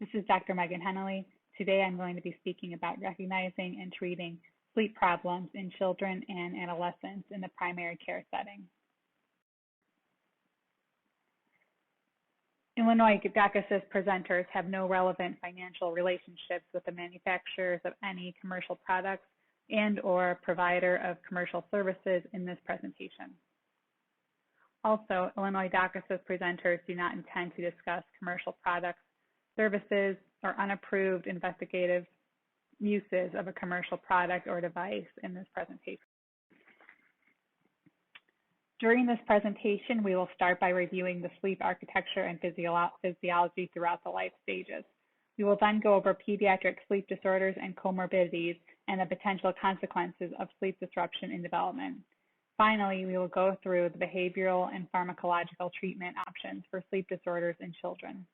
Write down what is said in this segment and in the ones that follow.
This is Dr. Meghann Hennelly. Today I'm going to be speaking about recognizing and treating sleep problems in children and adolescents in the primary care setting. Illinois DACA presenters have no relevant financial relationships with the manufacturers of any commercial products and/or provider of commercial services in this presentation. Also, Illinois DACA presenters do not intend to discuss commercial products, services, or unapproved investigative uses of a commercial product or device in this presentation. During this presentation, we will start by reviewing the sleep architecture and physiology throughout the life stages. We will then go over pediatric sleep disorders and comorbidities and the potential consequences of sleep disruption in development. Finally, we will go through the behavioral and pharmacological treatment options for sleep disorders in children.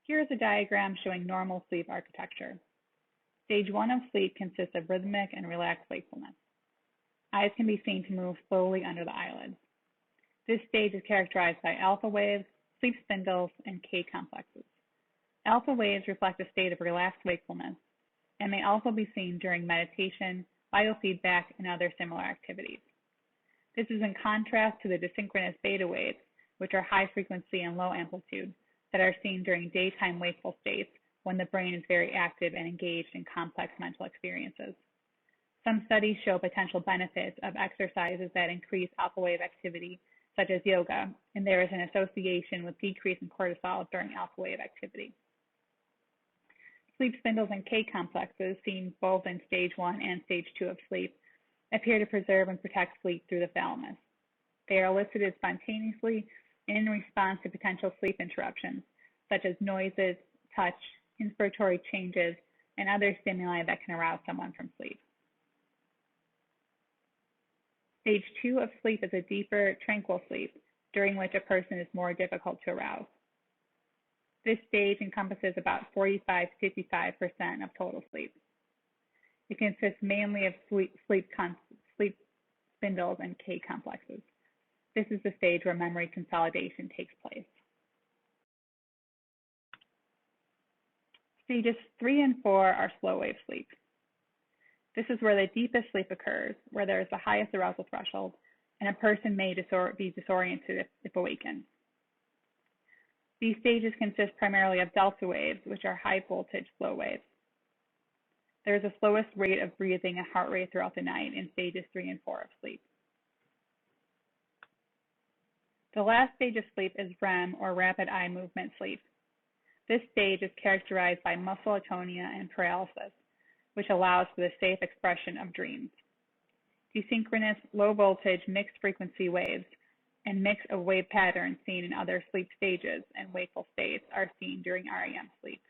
Here is a diagram showing normal sleep architecture. Stage 1 of sleep consists of rhythmic and relaxed wakefulness. Eyes can be seen to move slowly under the eyelids. This stage is characterized by alpha waves, sleep spindles, and K complexes. Alpha waves reflect a state of relaxed wakefulness and may also be seen during meditation, biofeedback, and other similar activities. This is in contrast to the desynchronous beta waves, which are high frequency and low amplitude, that are seen during daytime wakeful states when the brain is very active and engaged in complex mental experiences. Some studies show potential benefits of exercises that increase alpha wave activity, such as yoga, and there is an association with decrease in cortisol during alpha wave activity. Sleep spindles and K complexes, seen both in stage 1 and stage 2 of sleep, appear to preserve and protect sleep through the thalamus. They are elicited spontaneously in response to potential sleep interruptions, such as noises, touch, inspiratory changes, and other stimuli that can arouse someone from sleep. Stage 2 of sleep is a deeper, tranquil sleep, during which a person is more difficult to arouse. This stage encompasses about 45 to 55% of total sleep. It consists mainly of sleep spindles and K complexes. This is the stage where memory consolidation takes place. Stages 3 and 4 are slow wave sleep. This is where the deepest sleep occurs, where there is the highest arousal threshold, and a person may be disoriented if awakened. These stages consist primarily of delta waves, which are high voltage slow waves. There is the slowest rate of breathing and heart rate throughout the night in stages 3 and 4 of sleep. The last stage of sleep is REM, or rapid eye movement sleep. This stage is characterized by muscle atonia and paralysis, which allows for the safe expression of dreams. Desynchronous, low-voltage, mixed-frequency waves and mix of wave patterns seen in other sleep stages and wakeful states are seen during REM sleep.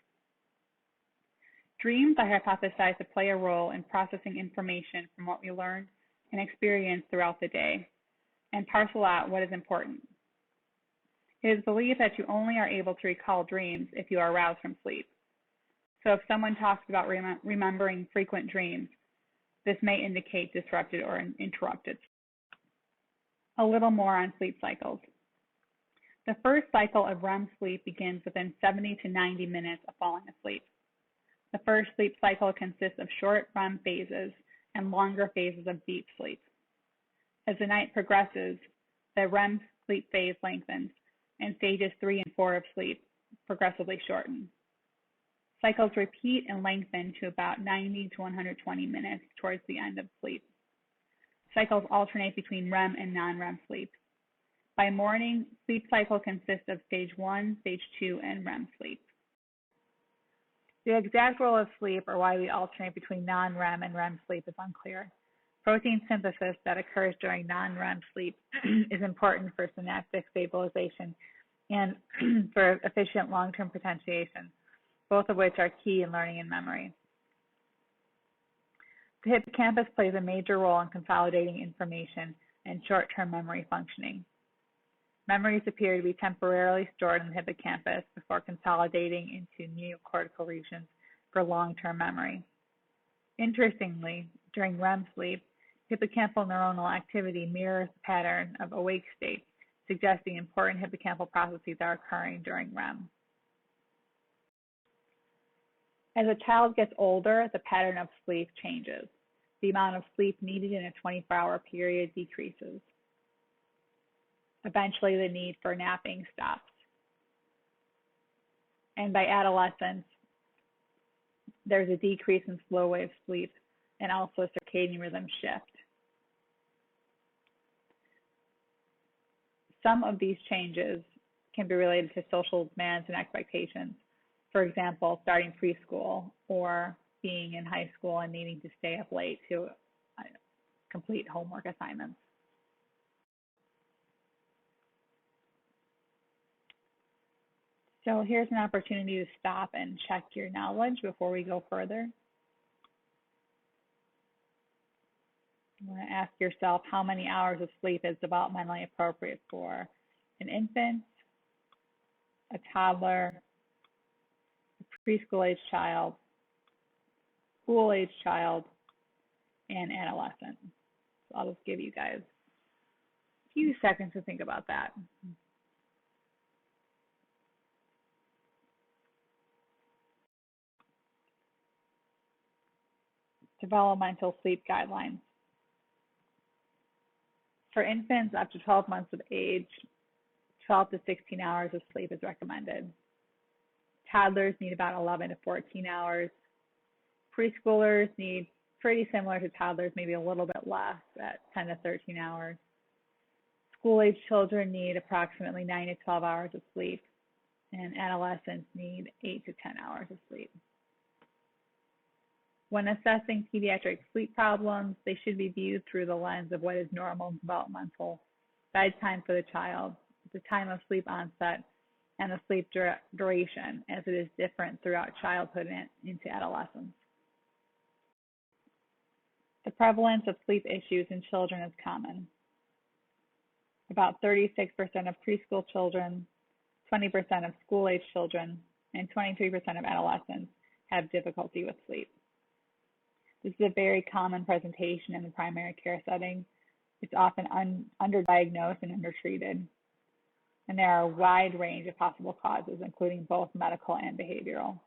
Dreams are hypothesized to play a role in processing information from what we learned and experienced throughout the day and parcel out what is important. It is believed that you only are able to recall dreams if you are aroused from sleep. So if someone talks about remembering frequent dreams, this may indicate disrupted or interrupted. A little more on sleep cycles. The first cycle of REM sleep begins within 70 to 90 minutes of falling asleep. The first sleep cycle consists of short REM phases and longer phases of deep sleep. As the night progresses, the REM sleep phase lengthens, and stages 3 and 4 of sleep progressively shorten. Cycles repeat and lengthen to about 90 to 120 minutes towards the end of sleep. Cycles alternate between REM and non-REM sleep. By morning, sleep cycle consists of stage 1, stage 2, and REM sleep. The exact role of sleep, or why we alternate between non-REM and REM sleep, is unclear. Protein synthesis that occurs during non-REM sleep is important for synaptic stabilization and for efficient long-term potentiation, both of which are key in learning and memory. The hippocampus plays a major role in consolidating information and short-term memory functioning. Memories appear to be temporarily stored in the hippocampus before consolidating into neocortical regions for long-term memory. Interestingly, during REM sleep, hippocampal neuronal activity mirrors the pattern of awake state, suggesting important hippocampal processes are occurring during REM. As a child gets older, the pattern of sleep changes. The amount of sleep needed in a 24-hour period decreases. Eventually, the need for napping stops. And by adolescence, there's a decrease in slow wave sleep and also circadian rhythm shift. Some of these changes can be related to social demands and expectations. For example, starting preschool or being in high school and needing to stay up late to complete homework assignments. So here's an opportunity to stop and check your knowledge before we go further. You want to ask yourself how many hours of sleep is developmentally appropriate for an infant, a toddler, a preschool-age child, school-age child, and adolescent. So I'll just give you guys a few seconds to think about that. Developmental sleep guidelines. For infants up to 12 months of age, 12 to 16 hours of sleep is recommended. Toddlers need about 11 to 14 hours. Preschoolers need pretty similar to toddlers, maybe a little bit less at 10 to 13 hours. School-age children need approximately 9 to 12 hours of sleep, and adolescents need 8 to 10 hours of sleep. When assessing pediatric sleep problems, they should be viewed through the lens of what is normal developmental bedtime for the child, the time of sleep onset, and the sleep duration, as it is different throughout childhood and into adolescence. The prevalence of sleep issues in children is common. About 36% of preschool children, 20% of school-age children, and 23% of adolescents have difficulty with sleep. This is a very common presentation in the primary care setting. It's often underdiagnosed and undertreated. And there are a wide range of possible causes, including both medical and behavioral.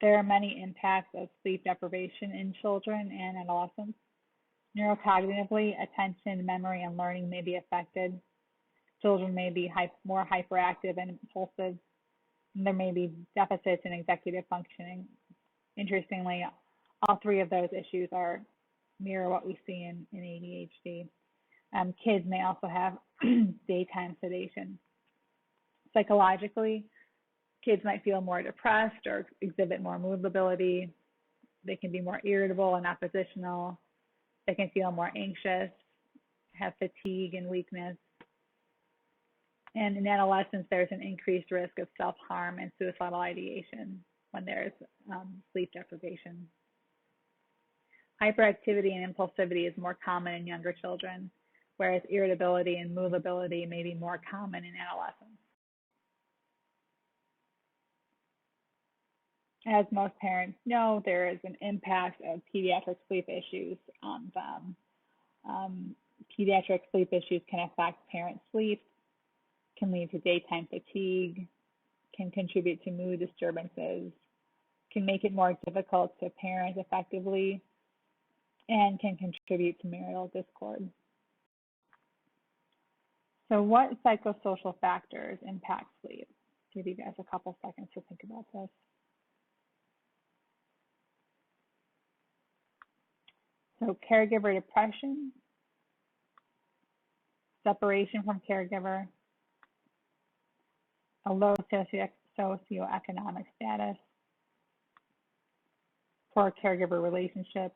There are many impacts of sleep deprivation in children and adolescents. Neurocognitively, attention, memory, and learning may be affected. Children may be more hyperactive and impulsive. And there may be deficits in executive functioning. Interestingly, all three of those issues mirror what we see in ADHD. Kids may also have daytime sedation. Psychologically, kids might feel more depressed or exhibit more mood lability. They can be more irritable and oppositional. They can feel more anxious, have fatigue and weakness. And in adolescence, there's an increased risk of self-harm and suicidal ideation when there's sleep deprivation. Hyperactivity and impulsivity is more common in younger children, whereas irritability and mood lability may be more common in adolescents. As most parents know, there is an impact of pediatric sleep issues on them. Pediatric sleep issues can affect parent sleep, can lead to daytime fatigue, can contribute to mood disturbances, can make it more difficult to parent effectively, and can contribute to marital discord. So what psychosocial factors impact sleep? Give you guys a couple seconds to think about this. So caregiver depression, separation from caregiver, a low socioeconomic status, poor caregiver relationship,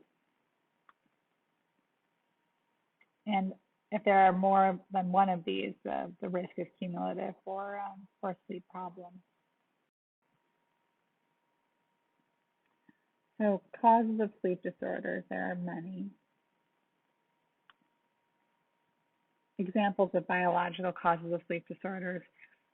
and if there are more than one of these, the risk is cumulative for sleep problems. So causes of sleep disorders, there are many. Examples of biological causes of sleep disorders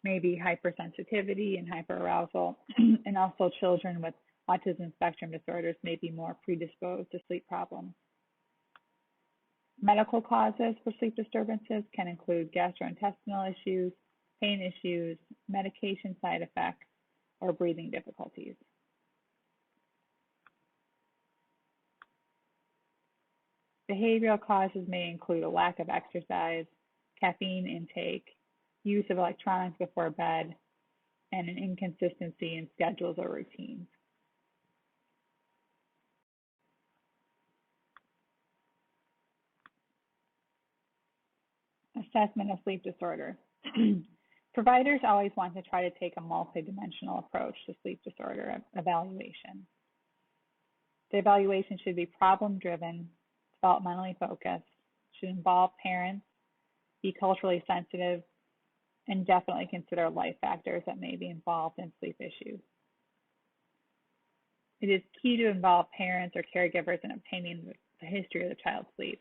may be hypersensitivity and hyperarousal, and also children with autism spectrum disorders may be more predisposed to sleep problems. Medical causes for sleep disturbances can include gastrointestinal issues, pain issues, medication side effects, or breathing difficulties. Behavioral causes may include a lack of exercise, caffeine intake, use of electronics before bed, and an inconsistency in schedules or routines. Assessment of sleep disorder. Providers always want to try to take a multidimensional approach to sleep disorder evaluation. The evaluation should be problem-driven, developmentally focused, should involve parents, be culturally sensitive, and definitely consider life factors that may be involved in sleep issues. It is key to involve parents or caregivers in obtaining the history of the child's sleep.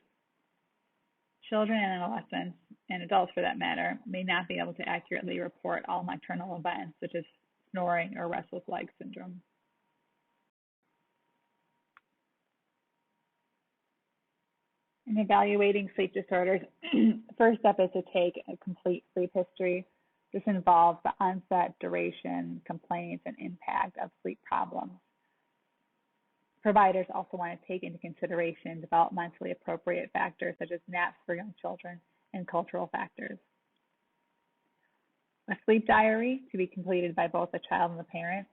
Children and adolescents, and adults for that matter, may not be able to accurately report all nocturnal events such as snoring or restless leg syndrome. In evaluating sleep disorders, the first step is to take a complete sleep history. This involves the onset, duration, complaints, and impact of sleep problems. Providers also want to take into consideration developmentally appropriate factors such as naps for young children and cultural factors. A sleep diary to be completed by both the child and the parent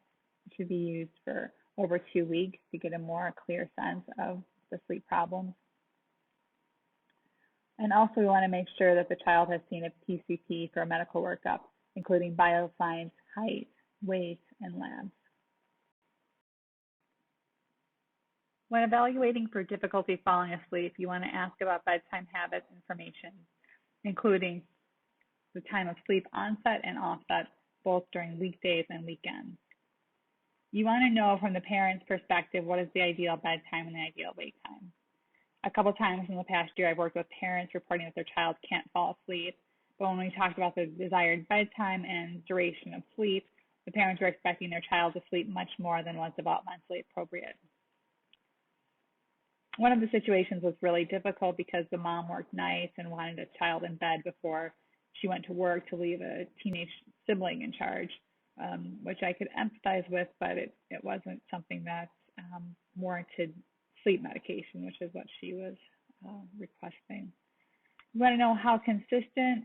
should be used for over 2 weeks to get a more clear sense of the sleep problems. And also we want to make sure that the child has seen a PCP for a medical workup, including vital signs, height, weight, and labs. When evaluating for difficulty falling asleep, you want to ask about bedtime habits information, including the time of sleep onset and offset, both during weekdays and weekends. You want to know from the parent's perspective what is the ideal bedtime and the ideal wake time. A couple times in the past year, I've worked with parents reporting that their child can't fall asleep, but when we talked about the desired bedtime and duration of sleep, the parents were expecting their child to sleep much more than was developmentally appropriate. One of the situations was really difficult because the mom worked nights and wanted a child in bed before she went to work to leave a teenage sibling in charge, which I could empathize with, but it wasn't something that warranted sleep medication, which is what she was requesting. You want to know how consistent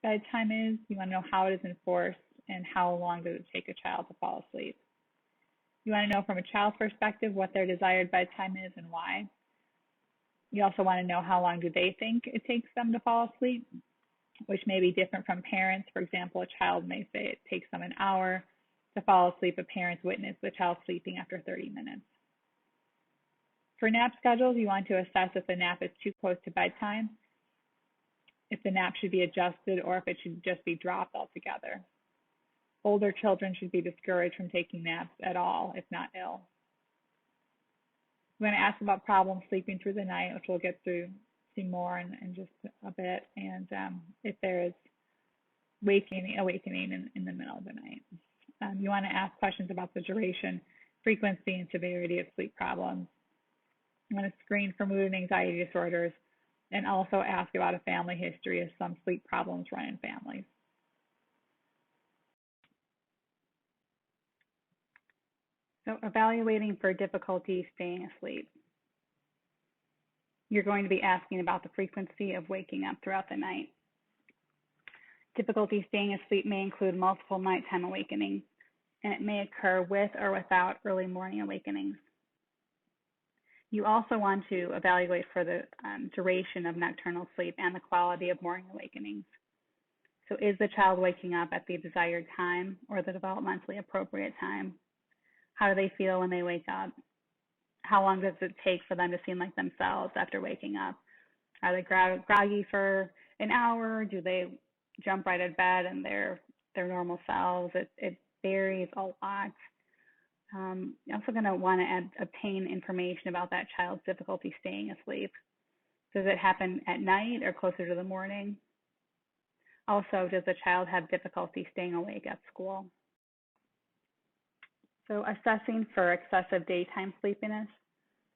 bedtime is. You want to know how it is enforced and how long does it take a child to fall asleep. You want to know from a child's perspective what their desired bedtime is and why. You also want to know how long do they think it takes them to fall asleep, which may be different from parents. For example, a child may say it takes them an hour to fall asleep, but parents witness the child sleeping after 30 minutes. For nap schedules, you want to assess if the nap is too close to bedtime, if the nap should be adjusted, or if it should just be dropped altogether. Older children should be discouraged from taking naps at all, if not ill. We're going to ask about problems sleeping through the night, which we'll get to see more in just a bit, and if there is awakening in the middle of the night. You want to ask questions about the duration, frequency, and severity of sleep problems. You want to screen for mood and anxiety disorders, and also ask about a family history as some sleep problems run in families. So evaluating for difficulty staying asleep. You're going to be asking about the frequency of waking up throughout the night. Difficulty staying asleep may include multiple nighttime awakenings, and it may occur with or without early morning awakenings. You also want to evaluate for the duration of nocturnal sleep and the quality of morning awakenings. So is the child waking up at the desired time or the developmentally appropriate time? How do they feel when they wake up? How long does it take for them to seem like themselves after waking up? Are they groggy for an hour? Do they jump right out of bed and their normal selves? It varies a lot. You're also going to want to obtain information about that child's difficulty staying asleep. Does it happen at night or closer to the morning? Also, does the child have difficulty staying awake at school? So assessing for excessive daytime sleepiness.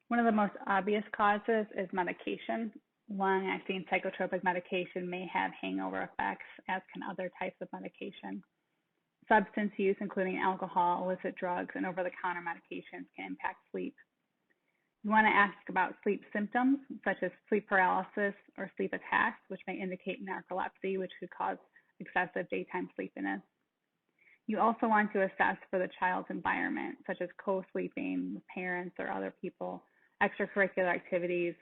One of the most obvious causes is medication. Long-acting psychotropic medication may have hangover effects, as can other types of medication. Substance use, including alcohol, illicit drugs, and over-the-counter medications, can impact sleep. You want to ask about sleep symptoms, such as sleep paralysis or sleep attacks, which may indicate narcolepsy, which could cause excessive daytime sleepiness. You also want to assess for the child's environment, such as co-sleeping with parents or other people, extracurricular activities,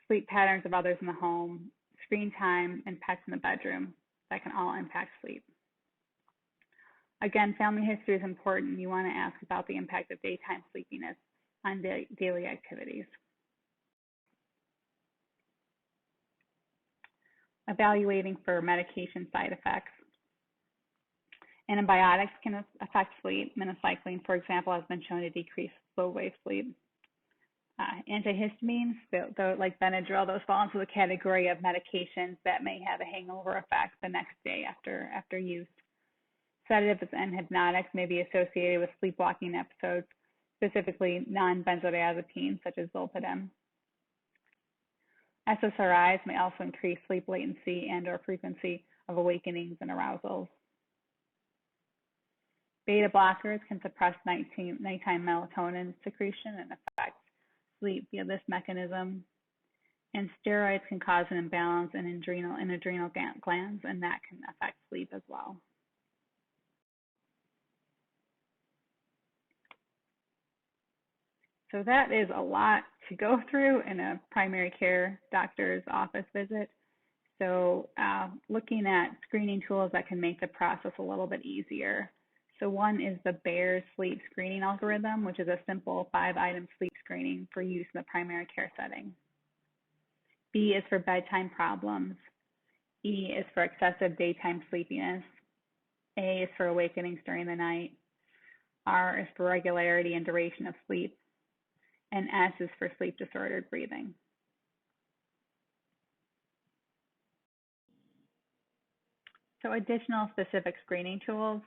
sleep patterns of others in the home, screen time, and pets in the bedroom. That can all impact sleep. Again, family history is important. You want to ask about the impact of daytime sleepiness on daily activities. Evaluating for medication side effects. Antibiotics can affect sleep. Minocycline, for example, has been shown to decrease slow-wave sleep. Antihistamines, like Benadryl, those fall into the category of medications that may have a hangover effect the next day after use. Sedatives and hypnotics may be associated with sleepwalking episodes, specifically non-benzodiazepines such as zolpidem. SSRIs may also increase sleep latency and/or frequency of awakenings and arousals. Beta blockers can suppress nighttime melatonin secretion and affect sleep via this mechanism. And steroids can cause an imbalance in adrenal glands, and that can affect sleep as well. So that is a lot to go through in a primary care doctor's office visit. So looking at screening tools that can make the process a little bit easier. So one is the BEAR sleep screening algorithm, which is a simple 5-item sleep screening for use in the primary care setting. B is for bedtime problems. E is for excessive daytime sleepiness. A is for awakenings during the night. R is for regularity and duration of sleep. And S is for sleep disordered breathing. So additional specific screening tools.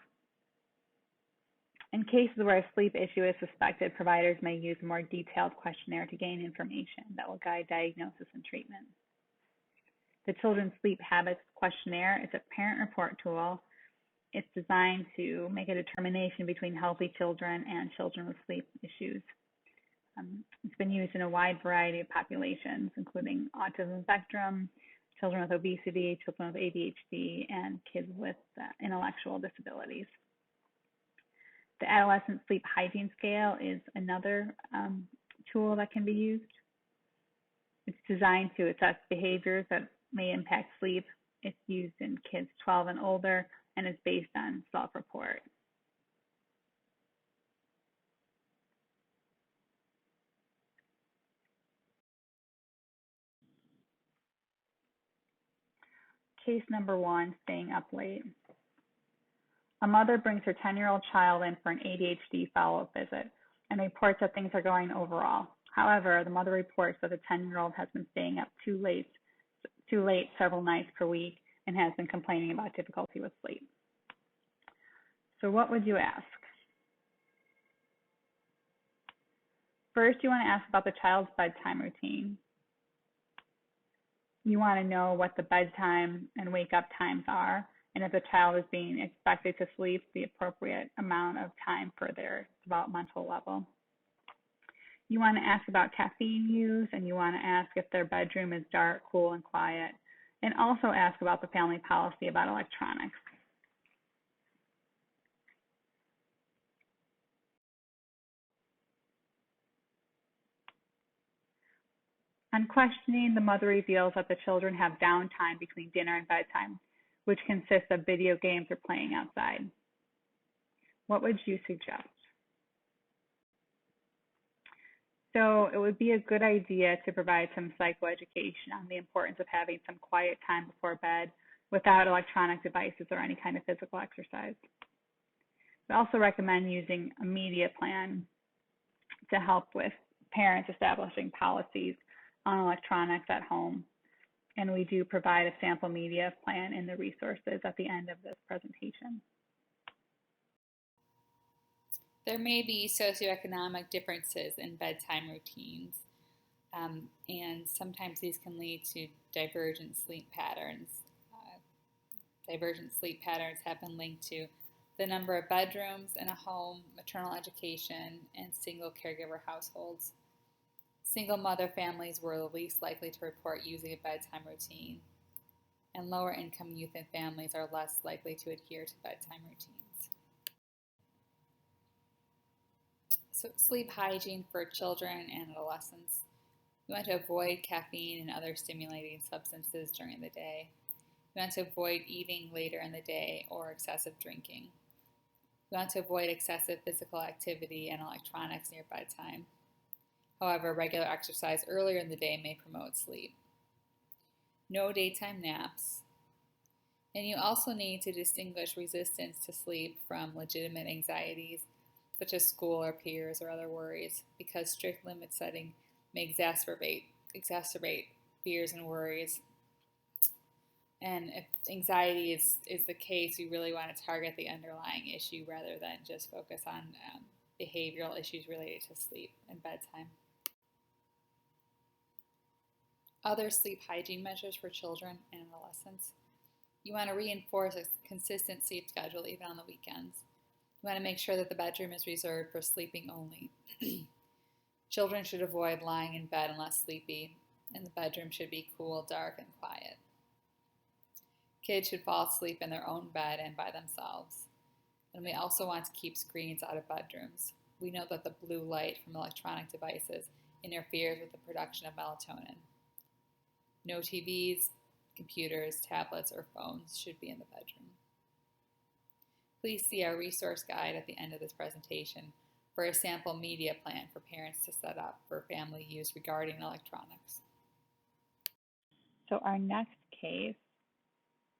In cases where a sleep issue is suspected, providers may use a more detailed questionnaire to gain information that will guide diagnosis and treatment. The Children's Sleep Habits Questionnaire is a parent report tool. It's designed to make a determination between healthy children and children with sleep issues. It's been used in a wide variety of populations, including autism spectrum, children with obesity, children with ADHD, and kids with intellectual disabilities. The Adolescent Sleep Hygiene Scale is another tool that can be used. It's designed to assess behaviors that may impact sleep. It's used in kids 12 and older, and is based on self-report. Case number 1, staying up late. A mother brings her 10-year-old child in for an ADHD follow-up visit and reports that things are going overall. However, the mother reports that the 10-year-old has been staying up too late several nights per week and has been complaining about difficulty with sleep. So what would you ask? First, you want to ask about the child's bedtime routine. You want to know what the bedtime and wake-up times are, and if the child is being expected to sleep the appropriate amount of time for their developmental level. You want to ask about caffeine use, and you want to ask if their bedroom is dark, cool, and quiet, and also ask about the family policy about electronics. On questioning, the mother reveals that the children have downtime between dinner and bedtime, which consists of video games or playing outside. What would you suggest? So it would be a good idea to provide some psychoeducation on the importance of having some quiet time before bed without electronic devices or any kind of physical exercise. We also recommend using a media plan to help with parents establishing policies on electronics at home. And we do provide a sample media plan in the resources at the end of this presentation. There may be socioeconomic differences in bedtime routines, and sometimes these can lead to divergent sleep patterns. Divergent sleep patterns have been linked to the number of bedrooms in a home, maternal education, and single caregiver households. Single mother families were the least likely to report using a bedtime routine, and lower income youth and families are less likely to adhere to bedtime routines. So, sleep hygiene for children and adolescents. You want to avoid caffeine and other stimulating substances during the day. You want to avoid eating later in the day or excessive drinking. You want to avoid excessive physical activity and electronics near bedtime. However, regular exercise earlier in the day may promote sleep. No daytime naps. And you also need to distinguish resistance to sleep from legitimate anxieties, such as school or peers or other worries, because strict limit setting may exacerbate fears and worries. And if anxiety is the case, we really want to target the underlying issue rather than just focus on behavioral issues related to sleep and bedtime. Other sleep hygiene measures for children and adolescents. You want to reinforce a consistent sleep schedule even on the weekends. You want to make sure that the bedroom is reserved for sleeping only. Children should avoid lying in bed unless sleepy, and the bedroom should be cool, dark, and quiet. Kids should fall asleep in their own bed and by themselves. And we also want to keep screens out of bedrooms. We know that the blue light from electronic devices interferes with the production of melatonin. No TVs, computers, tablets, or phones should be in the bedroom. Please see our resource guide at the end of this presentation for a sample media plan for parents to set up for family use regarding electronics. So our next case,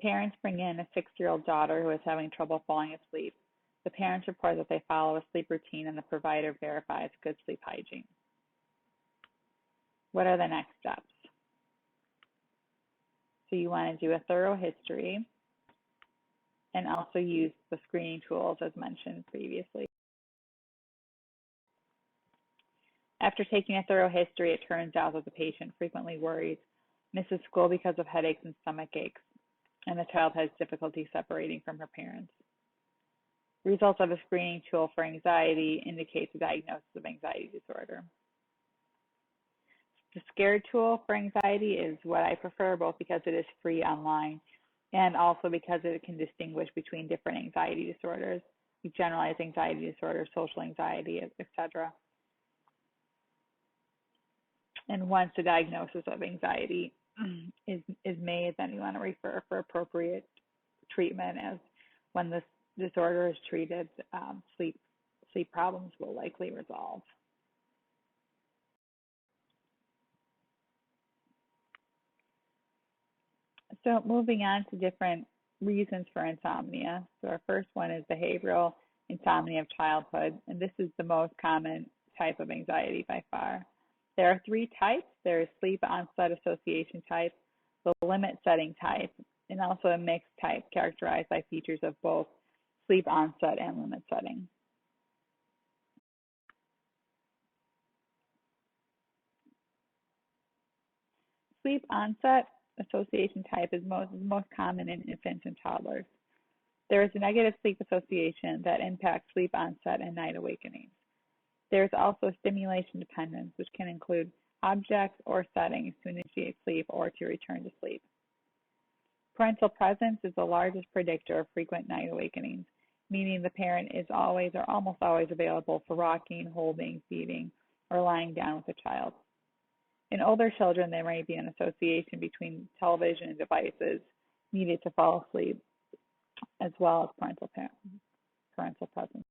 parents bring in a 6-year-old daughter who is having trouble falling asleep. The parents report that they follow a sleep routine and the provider verifies good sleep hygiene. What are the next steps? So you want to do a thorough history and also use the screening tools as mentioned previously. After taking a thorough history, it turns out that the patient frequently worries, misses school because of headaches and stomach aches, and the child has difficulty separating from her parents. Results of a screening tool for anxiety indicates a diagnosis of anxiety disorder. The SCARE tool for anxiety is what I prefer, both because it is free online and also because it can distinguish between different anxiety disorders, like generalized anxiety disorder, social anxiety, etc. And once the diagnosis of anxiety is made, then you want to refer for appropriate treatment, as when this disorder is treated, sleep problems will likely resolve. So moving on to different reasons for insomnia. So our first one is behavioral insomnia of childhood, and this is the most common type of anxiety by far. There are 3 types. There is sleep onset association type, the limit setting type, and also a mixed type characterized by features of both sleep onset and limit setting. Sleep onset association type is most common in infants and toddlers. There is a negative sleep association that impacts sleep onset and night awakenings. There is also stimulation dependence, which can include objects or settings to initiate sleep or to return to sleep. Parental presence is the largest predictor of frequent night awakenings, meaning the parent is always or almost always available for rocking, holding, feeding, or lying down with the child. In older children, there may be an association between television and devices needed to fall asleep, as well as parental presence.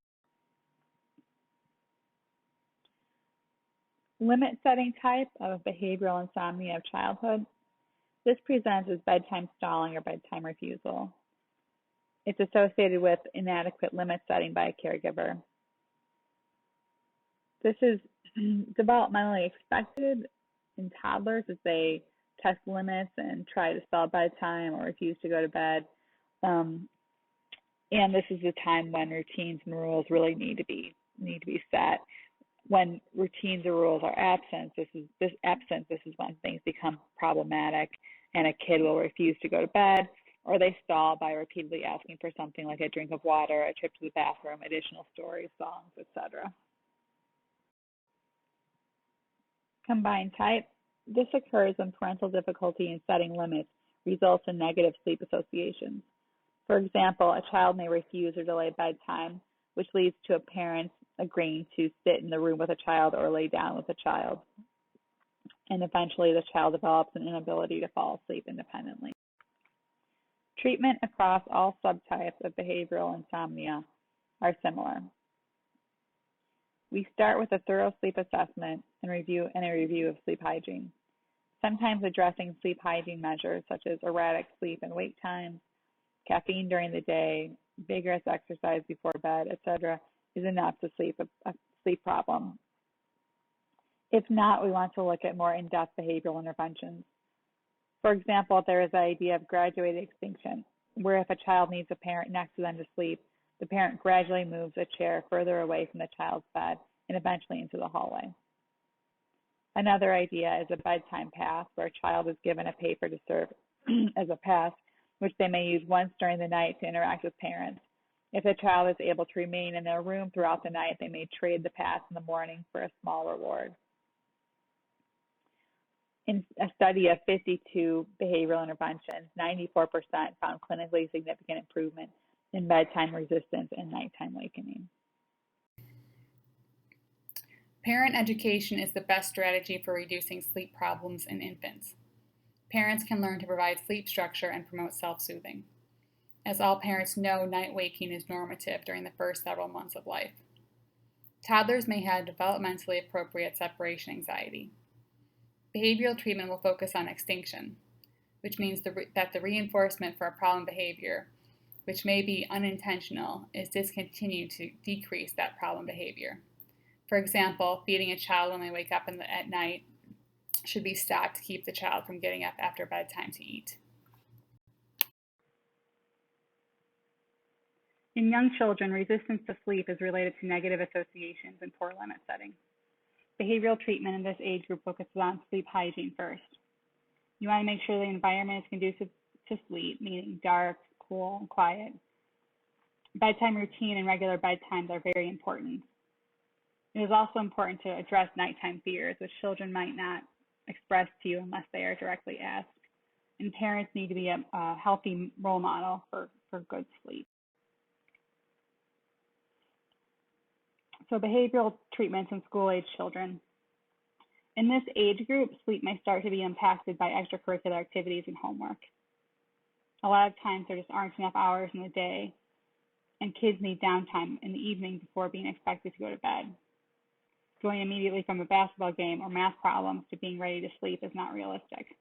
Limit setting type of behavioral insomnia of childhood. This presents as bedtime stalling or bedtime refusal. It's associated with inadequate limit setting by a caregiver. This is developmentally expected in toddlers as they test limits and try to stall bedtime or refuse to go to bed. And this is the time when routines and rules really need to be set. When routines or rules are absent, this is when things become problematic and a kid will refuse to go to bed, or they stall by repeatedly asking for something like a drink of water, a trip to the bathroom, additional stories, songs, etc. Combined type. This occurs when parental difficulty in setting limits results in negative sleep associations. For example, a child may refuse or delay bedtime, which leads to a parent agreeing to sit in the room with a child or lay down with a child. And eventually the child develops an inability to fall asleep independently. Treatment across all subtypes of behavioral insomnia are similar. We start with a thorough sleep assessment and a review of sleep hygiene. Sometimes addressing sleep hygiene measures such as erratic sleep and wake times, caffeine during the day, vigorous exercise before bed, etc., is enough to a sleep problem. If not, we want to look at more in-depth behavioral interventions. For example, there is the idea of graduated extinction, where if a child needs a parent next to them to sleep, the parent gradually moves a chair further away from the child's bed and eventually into the hallway. Another idea is a bedtime pass, where a child is given a paper to serve as a pass, which they may use once during the night to interact with parents. If the child is able to remain in their room throughout the night, they may trade the pass in the morning for a small reward. In a study of 52 behavioral interventions, 94% found clinically significant improvement in bedtime resistance and nighttime awakening. Parent education is the best strategy for reducing sleep problems in infants. Parents can learn to provide sleep structure and promote self-soothing. As all parents know, night waking is normative during the first several months of life. Toddlers may have developmentally appropriate separation anxiety. Behavioral treatment will focus on extinction, which means that the reinforcement for a problem behavior, which may be unintentional, is discontinued to decrease that problem behavior. For example, feeding a child when they wake up at night should be stopped to keep the child from getting up after bedtime to eat. In young children, resistance to sleep is related to negative associations and poor limit setting. Behavioral treatment in this age group focuses on sleep hygiene first. You want to make sure the environment is conducive to sleep, meaning dark, cool, and quiet. Bedtime routine and regular bedtimes are very important. It is also important to address nighttime fears, which children might not express to you unless they are directly asked. And parents need to be a healthy role model for good sleep. So behavioral treatments in school-age children. In this age group, sleep may start to be impacted by extracurricular activities and homework. A lot of times there just aren't enough hours in the day, and kids need downtime in the evening before being expected to go to bed. Going immediately from a basketball game or math problems to being ready to sleep is not realistic.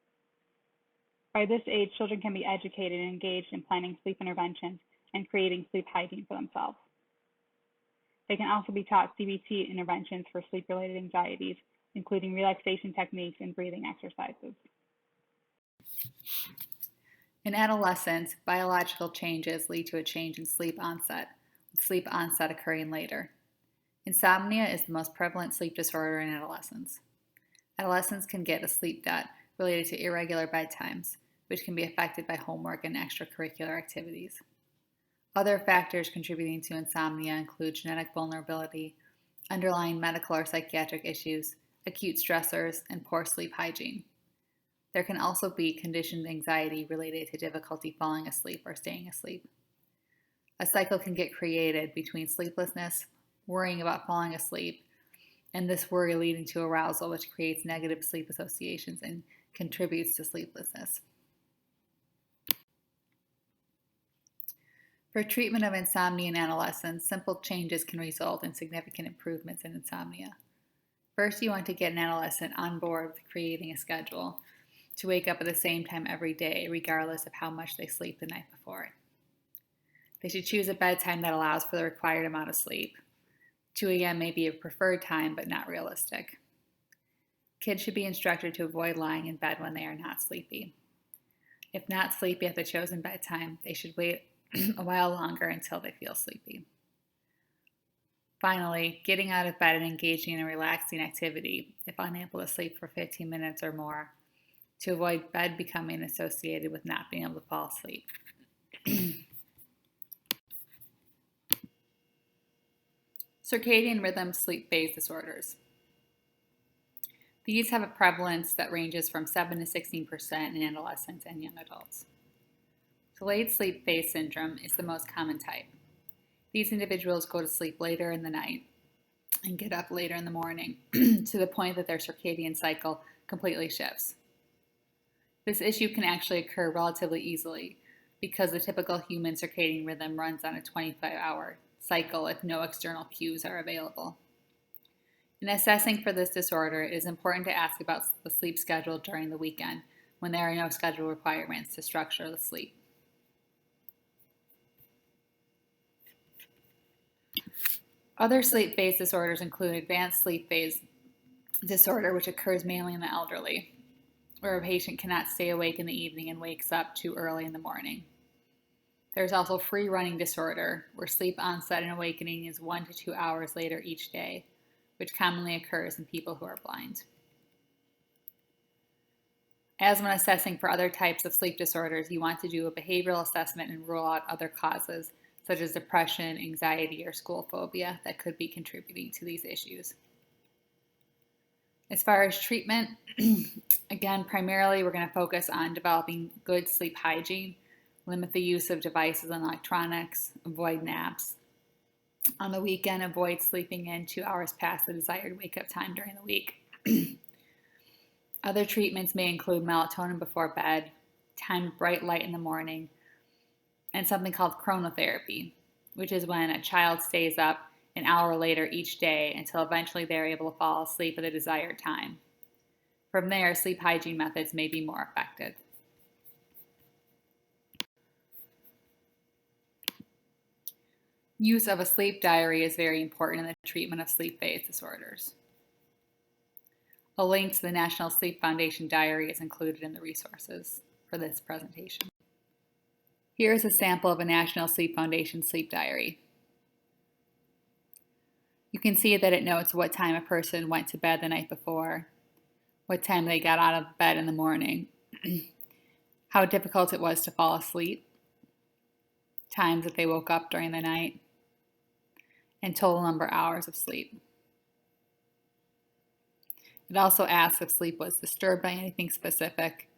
By this age, children can be educated and engaged in planning sleep interventions and creating sleep hygiene for themselves. They can also be taught CBT interventions for sleep-related anxieties, including relaxation techniques and breathing exercises. In adolescence, biological changes lead to a change in sleep onset, with sleep onset occurring later. Insomnia is the most prevalent sleep disorder in adolescents. Adolescents can get a sleep debt related to irregular bedtimes, which can be affected by homework and extracurricular activities. Other factors contributing to insomnia include genetic vulnerability, underlying medical or psychiatric issues, acute stressors, and poor sleep hygiene. There can also be conditioned anxiety related to difficulty falling asleep or staying asleep. A cycle can get created between sleeplessness, worrying about falling asleep, and this worry leading to arousal, which creates negative sleep associations and contributes to sleeplessness. For treatment of insomnia in adolescents, simple changes can result in significant improvements in insomnia. First, you want to get an adolescent on board with creating a schedule to wake up at the same time every day, regardless of how much they sleep the night before. They should choose a bedtime that allows for the required amount of sleep. 2 a.m. may be a preferred time, but not realistic. Kids should be instructed to avoid lying in bed when they are not sleepy. If not sleepy at the chosen bedtime, they should wait a while longer until they feel sleepy. Finally, getting out of bed and engaging in a relaxing activity, if unable to sleep for 15 minutes or more, to avoid bed becoming associated with not being able to fall asleep. Circadian rhythm sleep phase disorders. These have a prevalence that ranges from 7 to 16% in adolescents and young adults. Delayed sleep phase syndrome is the most common type. These individuals go to sleep later in the night and get up later in the morning to the point that their circadian cycle completely shifts. This issue can actually occur relatively easily because the typical human circadian rhythm runs on a 25-hour cycle if no external cues are available. In assessing for this disorder, it is important to ask about the sleep schedule during the weekend when there are no schedule requirements to structure the sleep. Other sleep phase disorders include advanced sleep phase disorder, which occurs mainly in the elderly, where a patient cannot stay awake in the evening and wakes up too early in the morning. There's also free running disorder, where sleep onset and awakening is 1 to 2 hours later each day, which commonly occurs in people who are blind. As when assessing for other types of sleep disorders, you want to do a behavioral assessment and rule out other causes, such as depression, anxiety, or school phobia that could be contributing to these issues. As far as treatment, again, primarily we're going to focus on developing good sleep hygiene, limit the use of devices and electronics, avoid naps. On the weekend, avoid sleeping in 2 hours past the desired wake-up time during the week. Other treatments may include melatonin before bed, timed bright light in the morning, and something called chronotherapy, which is when a child stays up an hour later each day until eventually they're able to fall asleep at the desired time. From there, sleep hygiene methods may be more effective. Use of a sleep diary is very important in the treatment of sleep phase disorders. A link to the National Sleep Foundation diary is included in the resources for this presentation. Here is a sample of a National Sleep Foundation sleep diary. You can see that it notes what time a person went to bed the night before, what time they got out of bed in the morning, how difficult it was to fall asleep, times that they woke up during the night, and total number of hours of sleep. It also asks if sleep was disturbed by anything specific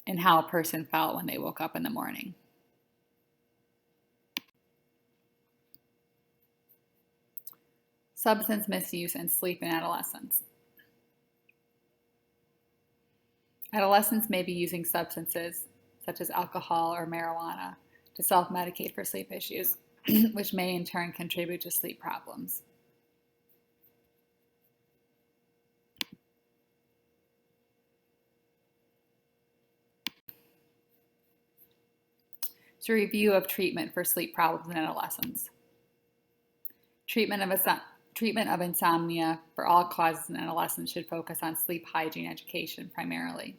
and how a person felt when they woke up in the morning. Substance misuse and sleep in adolescents. Adolescents may be using substances such as alcohol or marijuana to self-medicate for sleep issues, which may in turn contribute to sleep problems. So, review of treatment for sleep problems in adolescents. Treatment of insomnia for all causes in adolescents should focus on sleep hygiene education primarily.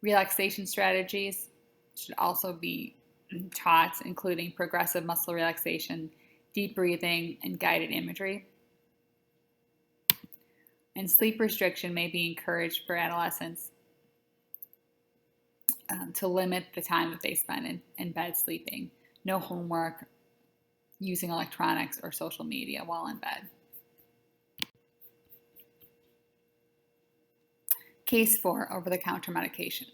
Relaxation strategies should also be taught, including progressive muscle relaxation, deep breathing, and guided imagery. And sleep restriction may be encouraged for adolescents to limit the time that they spend in bed sleeping. No homework, using electronics or social media while in bed. Case 4, over-the-counter medication.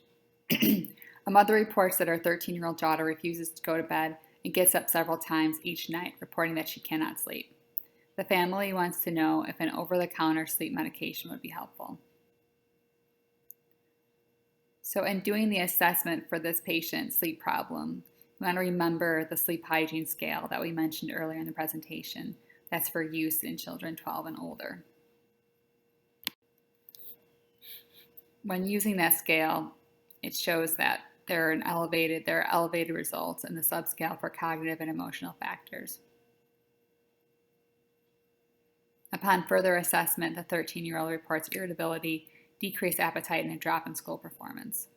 A mother reports that her 13-year-old daughter refuses to go to bed and gets up several times each night, reporting that she cannot sleep. The family wants to know if an over-the-counter sleep medication would be helpful. So in doing the assessment for this patient's sleep problem, you want to remember the sleep hygiene scale that we mentioned earlier in the presentation. That's for use in children 12 and older. When using that scale, it shows that there are elevated results in the subscale for cognitive and emotional factors. Upon further assessment, the 13-year-old reports irritability, decreased appetite, and a drop in school performance.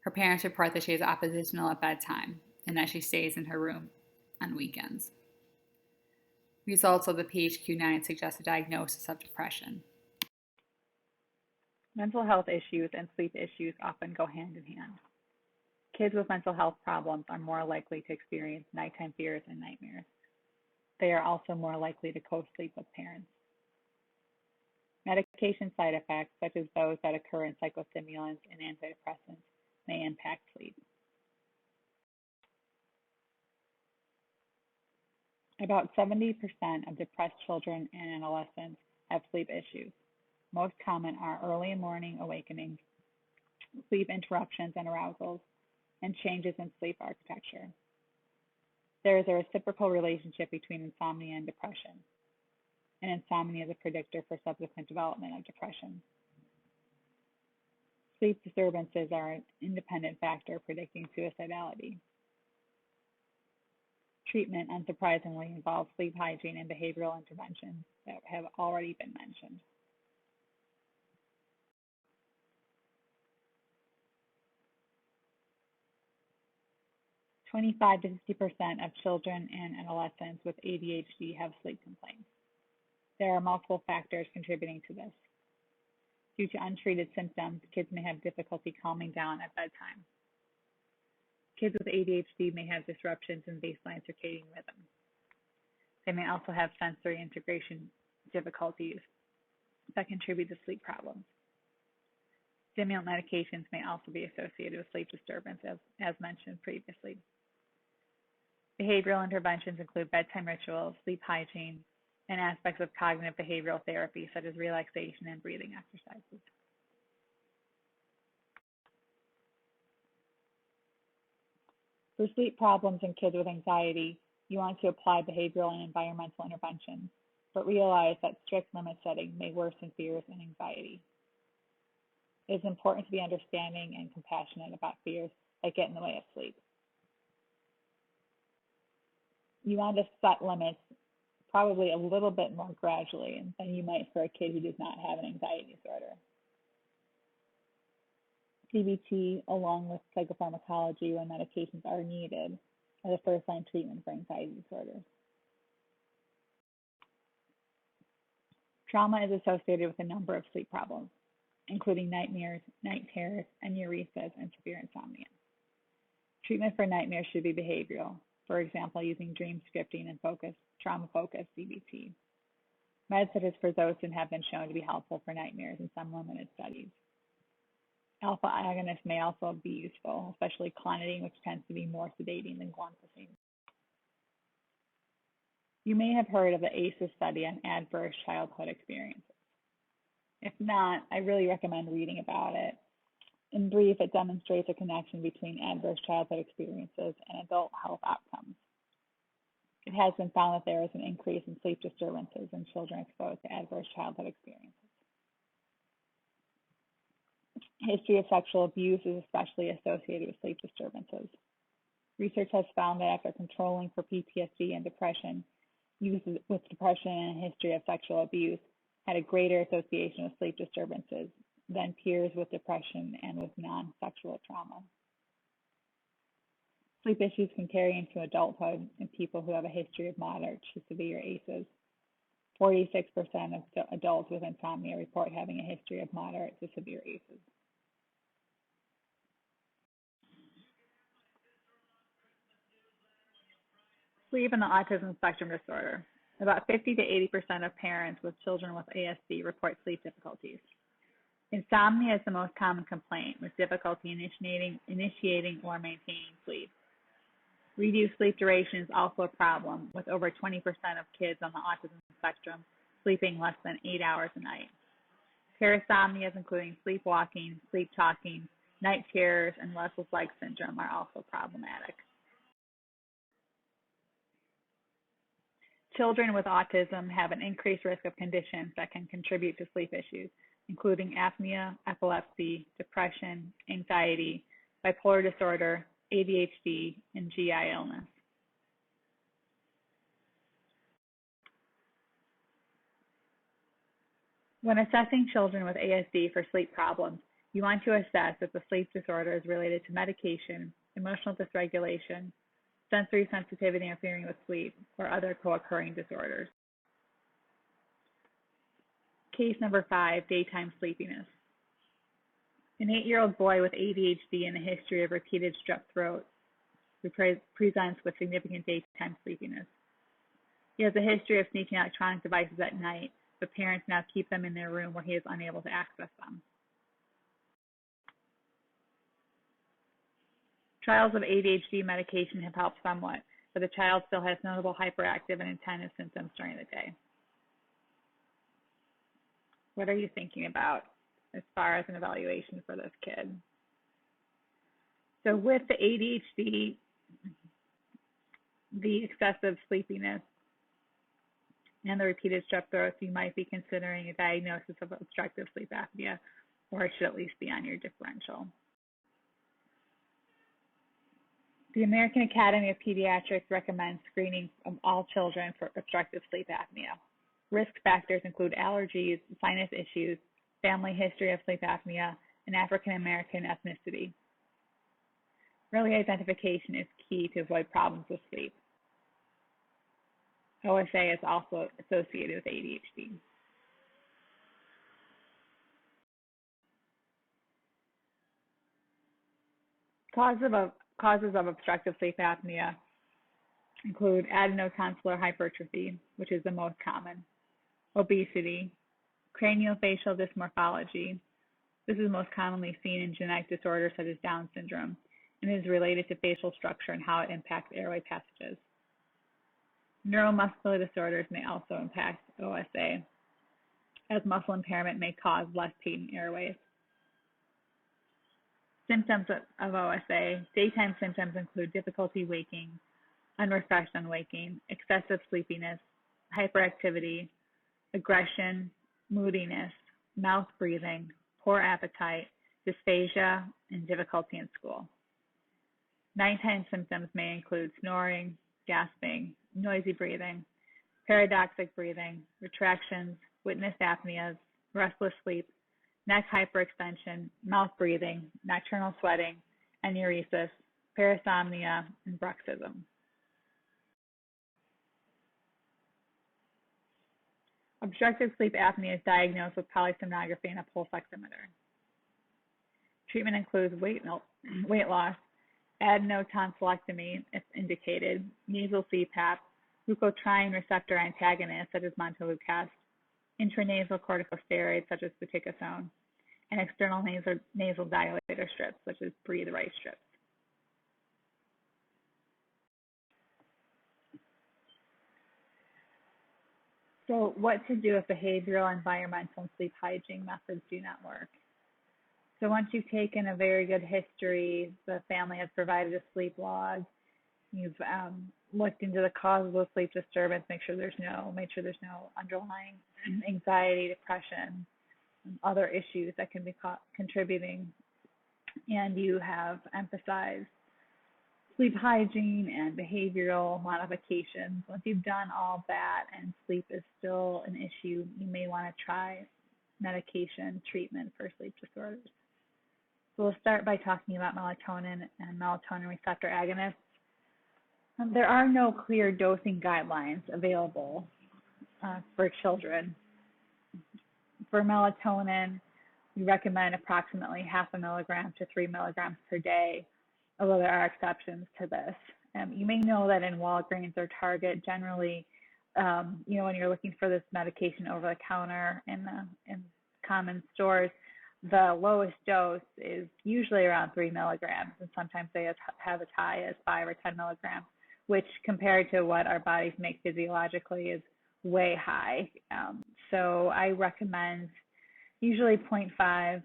Her parents report that she is oppositional at bedtime and that she stays in her room on weekends. Results of the PHQ-9 suggest a diagnosis of depression. Mental health issues and sleep issues often go hand in hand. Kids with mental health problems are more likely to experience nighttime fears and nightmares. They are also more likely to co-sleep with parents. Medication side effects, such as those that occur in psychostimulants and antidepressants, may impact sleep. About 70% of depressed children and adolescents have sleep issues. Most common are early morning awakenings, sleep interruptions and arousals, and changes in sleep architecture. There is a reciprocal relationship between insomnia and depression, and insomnia is a predictor for subsequent development of depression. Sleep disturbances are an independent factor predicting suicidality. Treatment, unsurprisingly, involves sleep hygiene and behavioral interventions that have already been mentioned. "25 to 50% of children and adolescents with ADHD have sleep complaints. There are multiple factors contributing to this. Due to untreated symptoms, kids may have difficulty calming down at bedtime. Kids with ADHD may have disruptions in baseline circadian rhythm. They may also have sensory integration difficulties that contribute to sleep problems. Stimulant medications may also be associated with sleep disturbance, as mentioned previously. Behavioral interventions include bedtime rituals, sleep hygiene, and aspects of cognitive behavioral therapy, such as relaxation and breathing exercises. For sleep problems in kids with anxiety, you want to apply behavioral and environmental interventions, but realize that strict limit setting may worsen fears and anxiety. It is important to be understanding and compassionate about fears that get in the way of sleep. You want to set limits probably a little bit more gradually than you might for a kid who does not have an anxiety disorder. CBT, along with psychopharmacology when medications are needed, are the first-line treatment for anxiety disorders. Trauma is associated with a number of sleep problems, including nightmares, night terrors, enuresis, and severe insomnia. Treatment for nightmares should be behavioral, for example, using dream scripting and trauma-focused CBT. Meds such as prazosin have been shown to be helpful for nightmares in some limited studies. Alpha agonists may also be useful, especially clonidine, which tends to be more sedating than guanfacine. You may have heard of the ACEs study on adverse childhood experiences. If not, I really recommend reading about it. In brief, it demonstrates a connection between adverse childhood experiences and adult health outcomes. It has been found that there is an increase in sleep disturbances in children exposed to adverse childhood experiences. History of sexual abuse is especially associated with sleep disturbances. Research has found that after controlling for PTSD and depression, youth with depression and a history of sexual abuse had a greater association with sleep disturbances than peers with depression and with non-sexual trauma. Sleep issues can carry into adulthood in people who have a history of moderate to severe ACEs. 46% of adults with insomnia report having a history of moderate to severe ACEs. Sleep and the autism spectrum disorder. About 50 to 80% of parents with children with ASD report sleep difficulties. Insomnia is the most common complaint, with difficulty initiating or maintaining sleep. Reduced sleep duration is also a problem, with over 20% of kids on the autism spectrum sleeping less than 8 hours a night. Parasomnias, including sleepwalking, sleep talking, night terrors, and restless leg syndrome, are also problematic. Children with autism have an increased risk of conditions that can contribute to sleep issues, including apnea, epilepsy, depression, anxiety, bipolar disorder, ADHD, and GI illness. When assessing children with ASD for sleep problems, you want to assess if the sleep disorder is related to medication, emotional dysregulation, sensory sensitivity interfering with sleep, or other co-occurring disorders. Case number 5, daytime sleepiness. An 8-year-old boy with ADHD and a history of repeated strep throat who presents with significant daytime sleepiness. He has a history of sneaking electronic devices at night, but parents now keep them in their room where he is unable to access them. Trials of ADHD medication have helped somewhat, but the child still has notable hyperactive and inattentive symptoms during the day. What are you thinking about as far as an evaluation for this kid? So with the ADHD, the excessive sleepiness, and the repeated strep throats, you might be considering a diagnosis of obstructive sleep apnea, or it should at least be on your differential. The American Academy of Pediatrics recommends screening of all children for obstructive sleep apnea. Risk factors include allergies, sinus issues, family history of sleep apnea, and African American ethnicity. Early identification is key to avoid problems with sleep. OSA is also associated with ADHD. Causes of obstructive sleep apnea include adenotonsillar hypertrophy, which is the most common, obesity, craniofacial dysmorphology. This is most commonly seen in genetic disorders such as Down syndrome and is related to facial structure and how it impacts airway passages. Neuromuscular disorders may also impact OSA, as muscle impairment may cause less patent airways. Symptoms of OSA. Daytime symptoms include difficulty waking, unrefreshed on waking, excessive sleepiness, hyperactivity, aggression, moodiness, mouth breathing, poor appetite, dysphagia, and difficulty in school. Nighttime symptoms may include snoring, gasping, noisy breathing, paradoxic breathing, retractions, witnessed apneas, restless sleep, neck hyperextension, mouth breathing, nocturnal sweating, enuresis, parasomnia, and bruxism. Obstructive sleep apnea is diagnosed with polysomnography and a pulse oximeter. Treatment includes weight loss, adenotonsillectomy if indicated, nasal CPAP, leukotriene receptor antagonists such as montelukast, intranasal corticosteroids such as fluticasone, and external nasal dilator strips such as Breathe Right strips. So what to do if behavioral, environmental, and sleep hygiene methods do not work? So once you've taken a very good history, the family has provided a sleep log, you've looked into the causes of sleep disturbance, made sure there's no underlying anxiety, depression, and other issues that can be contributing, and you have emphasized sleep hygiene and behavioral modifications. Once you've done all that and sleep is still an issue, you may want to try medication treatment for sleep disorders. So we'll start by talking about melatonin and melatonin receptor agonists. There are no clear dosing guidelines available for children. For melatonin, we recommend approximately 0.5 milligram to 3 milligrams per day, although there are exceptions to this. You may know that in Walgreens or Target, generally, when you're looking for this medication over the counter in common stores, the lowest dose is usually around 3 milligrams, and sometimes they have as high as 5 or 10 milligrams, which compared to what our bodies make physiologically is way high. So I recommend usually 0.5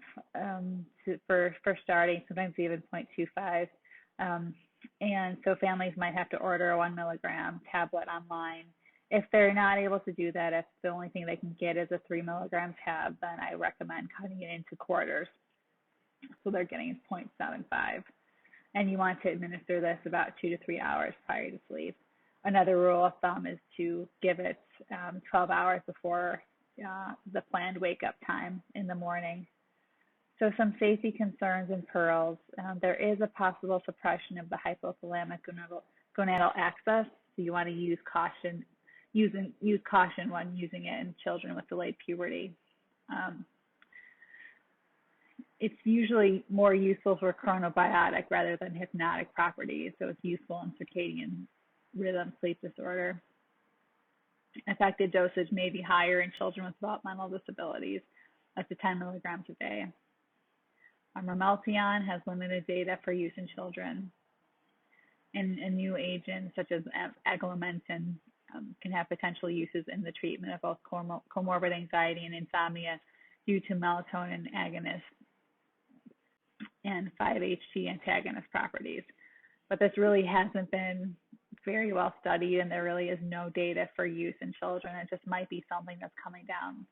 for starting, sometimes even 0.25. And so families might have to order a 1 milligram tablet online. If they're not able to do that, if the only thing they can get is a 3 milligram tab, then I recommend cutting it into quarters. So they're getting 0.75. And you want to administer this about 2 to 3 hours prior to sleep. Another rule of thumb is to give it 12 hours before the planned wake-up time in the morning. So some safety concerns in pearls. There is a possible suppression of the hypothalamic gonadal axis, so you want to use caution when using it in children with delayed puberty. it's usually more useful for chronobiotic rather than hypnotic properties, so it's useful in circadian rhythm sleep disorder. Effective dosage may be higher in children with developmental disabilities, up to 10 milligrams a day. Ramelteon has limited data for use in children, and new agents such as aglamentin can have potential uses in the treatment of both comorbid anxiety and insomnia due to melatonin agonist and 5-HT antagonist properties. But this really hasn't been very well studied, and there really is no data for use in children. It just might be something that's coming down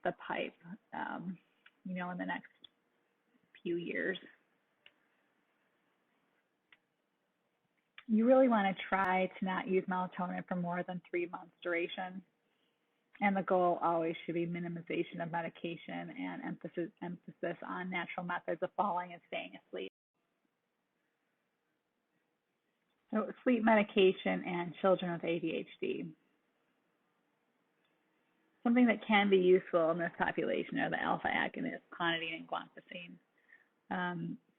the pipe, in the next few years. You really want to try to not use melatonin for more than 3 months duration. And the goal always should be minimization of medication and emphasis on natural methods of falling and staying asleep. So sleep medication and children with ADHD. Something that can be useful in this population are the alpha agonists, clonidine and guanfacine.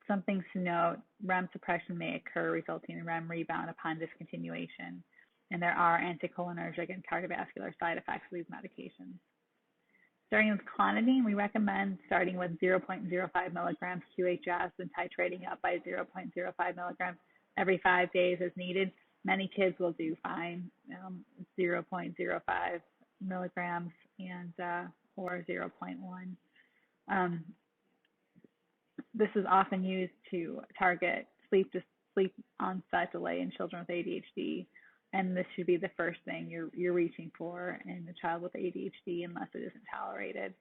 Some things to note: REM suppression may occur, resulting in REM rebound upon discontinuation, and there are anticholinergic and cardiovascular side effects of these medications. Starting with clonidine, we recommend starting with 0.05 milligrams QHS and titrating up by 0.05 milligrams every 5 days as needed. Many kids will do fine, 0.05 milligrams and or 0.1. This is often used to target sleep onset delay in children with ADHD, and this should be the first thing you're reaching for in a child with ADHD unless it isn't tolerated.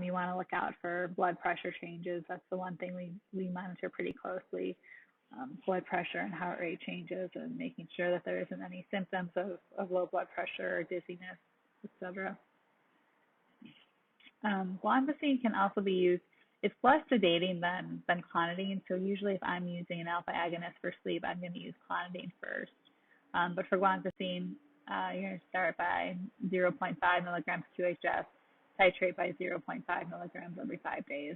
You want to look out for blood pressure changes. That's the one thing we monitor pretty closely. Blood pressure and heart rate changes, and making sure that there isn't any symptoms of low blood pressure or dizziness, etc. Guanfacine can also be used. It's less sedating than clonidine, so usually if I'm using an alpha agonist for sleep, I'm going to use clonidine first. But for guanfacine, you're going to start by 0.5 milligrams QHS, titrate by 0.5 milligrams every 5 days.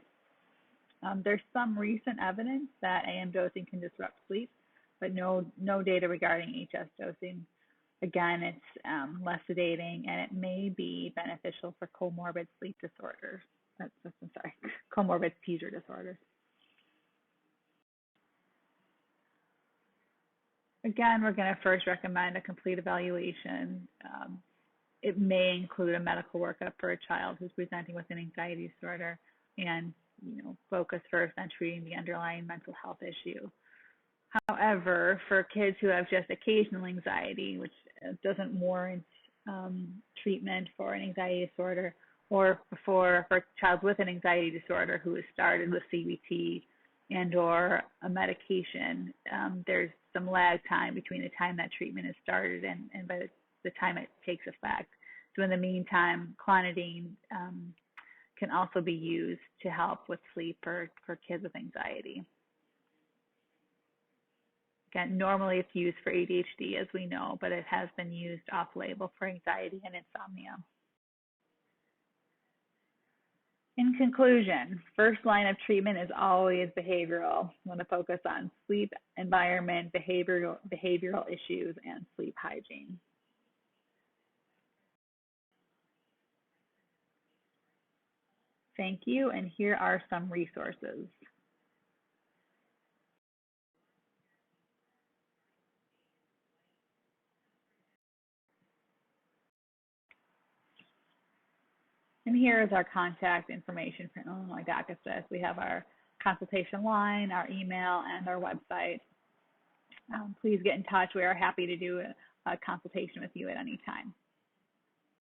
There's some recent evidence that AM dosing can disrupt sleep, but no data regarding HS dosing. Again, it's less sedating, and it may be beneficial for comorbid sleep disorders. Comorbid seizure disorders. Again, we're going to first recommend a complete evaluation. It may include a medical workup for a child who's presenting with an anxiety disorder, and focus first on treating the underlying mental health issue. However, for kids who have just occasional anxiety, which doesn't warrant treatment for an anxiety disorder, or for a child with an anxiety disorder who has started with CBT and or a medication, there's some lag time between the time that treatment is started and by the time it takes effect. So in the meantime, clonidine can also be used to help with sleep for kids with anxiety. Again, normally it's used for ADHD, as we know, but it has been used off-label for anxiety and insomnia. In conclusion, first line of treatment is always behavioral. We want to focus on sleep, environment, behavioral issues, and sleep hygiene. Thank you, and here are some resources. And here is our contact information for Illinois Doc Assist. We have our consultation line, our email, and our website. Please get in touch. We are happy to do a consultation with you at any time.